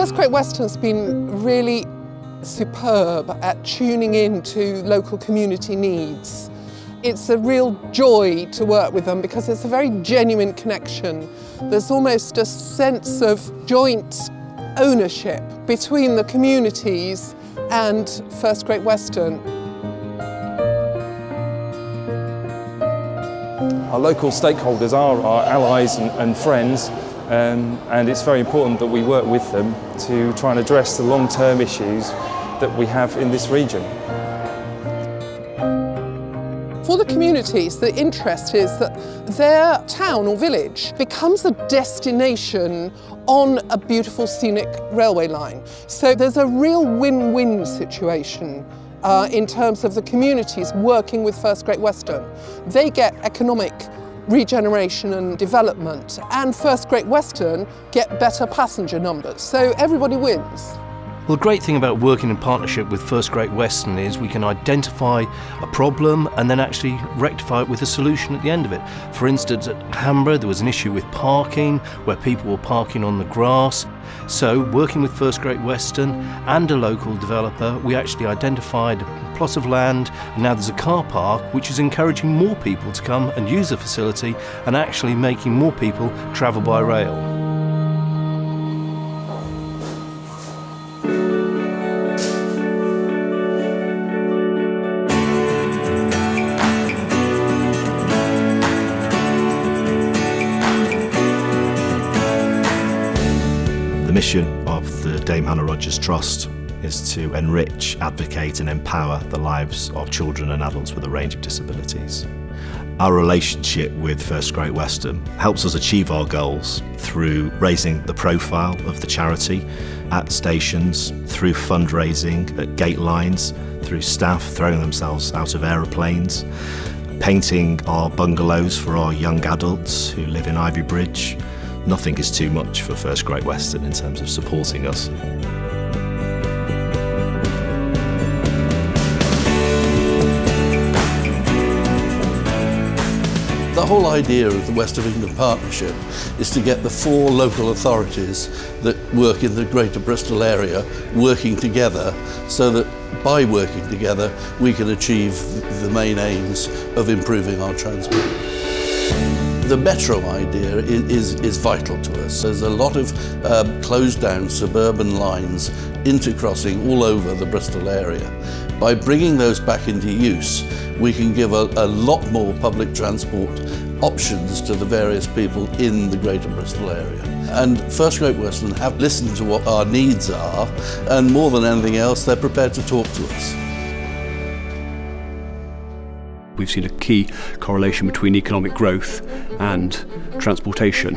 First Great Western's been really superb at tuning in to local community needs. It's a real joy to work with them because it's a very genuine connection. There's almost a sense of joint ownership between the communities and First Great Western. Our local stakeholders are our allies and friends, and it's very important that we work with them to try and address the long-term issues that we have in this region. For the communities, the interest is that their town or village becomes a destination on a beautiful scenic railway line. So there's a real win-win situation in terms of the communities working with First Great Western. They get economic regeneration and development, and First Great Western get better passenger numbers. So everybody wins. Well, the great thing about working in partnership with First Great Western is we can identify a problem and then actually rectify it with a solution at the end of it. For instance, at Canberra there was an issue with parking, where people were parking on the grass. So, working with First Great Western and a local developer, we actually identified a plot of land, and now there's a car park which is encouraging more people to come and use the facility and actually making more people travel by rail. The mission of the Dame Hannah Rogers Trust is to enrich, advocate and empower the lives of children and adults with a range of disabilities. Our relationship with First Great Western helps us achieve our goals through raising the profile of the charity at stations, through fundraising at gate lines, through staff throwing themselves out of aeroplanes, painting our bungalows for our young adults who live in Ivy Bridge. Nothing is too much for First Great Western in terms of supporting us. The whole idea of the West of England Partnership is to get the 4 local authorities that work in the Greater Bristol area working together, so that by working together we can achieve the main aims of improving our transport. The metro idea is vital to us. There's a lot of closed down suburban lines intercrossing all over the Bristol area. By bringing those back into use, we can give a lot more public transport options to the various people in the Greater Bristol area. And First Great Western have listened to what our needs are, and more than anything else, they're prepared to talk to us. We've seen a key correlation between economic growth and transportation.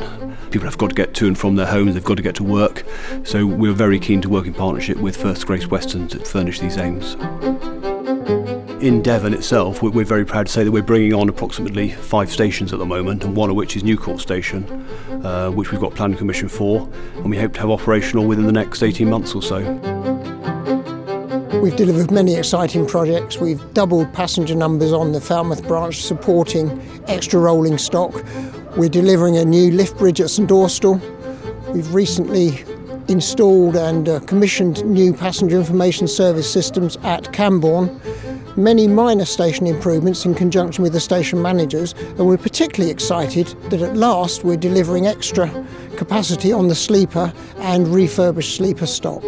People have got to get to and from their homes, they've got to get to work, so we're very keen to work in partnership with First Great Western to furnish these aims. In Devon itself, we're very proud to say that we're bringing on approximately 5 stations at the moment, and one of which is Newcourt Station, which we've got planning permission for, and we hope to have operational within the next 18 months or so. We've delivered many exciting projects. We've doubled passenger numbers on the Falmouth branch, supporting extra rolling stock. We're delivering a new lift bridge at St Austell. We've recently installed and commissioned new passenger information service systems at Camborne. Many minor station improvements in conjunction with the station managers, and we're particularly excited that at last we're delivering extra capacity on the sleeper and refurbished sleeper stock.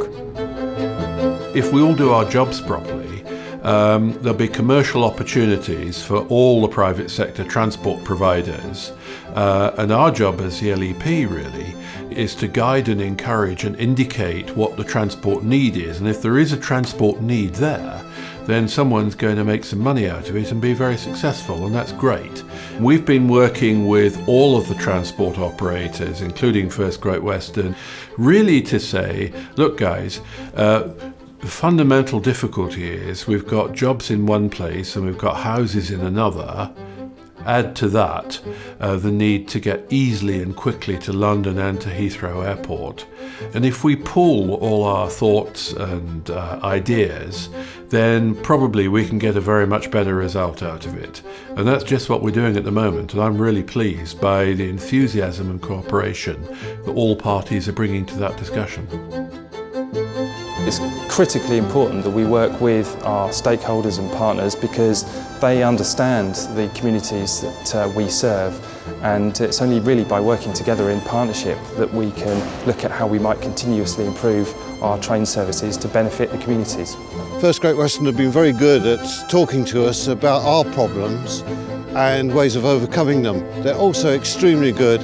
If we all do our jobs properly, there'll be commercial opportunities for all the private sector transport providers, and our job as the LEP really is to guide and encourage and indicate what the transport need is, and if there is a transport need there, then someone's going to make some money out of it and be very successful, and that's great. We've been working with all of the transport operators, including First Great Western, really to say, look guys, the fundamental difficulty is we've got jobs in one place and we've got houses in another. Add to that the need to get easily and quickly to London and to Heathrow Airport. And if we pool all our thoughts and ideas, then probably we can get a very much better result out of it. And that's just what we're doing at the moment, and I'm really pleased by the enthusiasm and cooperation that all parties are bringing to that discussion. It's critically important that we work with our stakeholders and partners because they understand the communities that we serve, and it's only really by working together in partnership that we can look at how we might continuously improve our train services to benefit the communities. First Great Western have been very good at talking to us about our problems and ways of overcoming them. They're also extremely good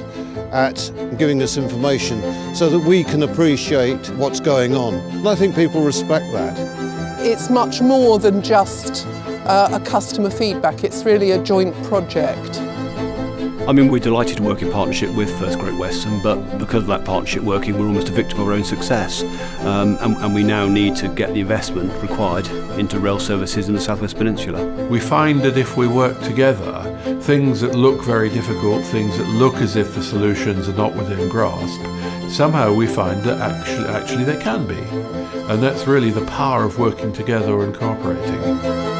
at giving us information so that we can appreciate what's going on. And I think people respect that. It's much more than just a customer feedback, it's really a joint project. I mean, we're delighted to work in partnership with First Great Western, but because of that partnership working, we're almost a victim of our own success. And we now need to get the investment required into rail services in the South West Peninsula. We find that if we work together, things that look very difficult, things that look as if the solutions are not within grasp, somehow we find that actually they can be. And that's really the power of working together and cooperating.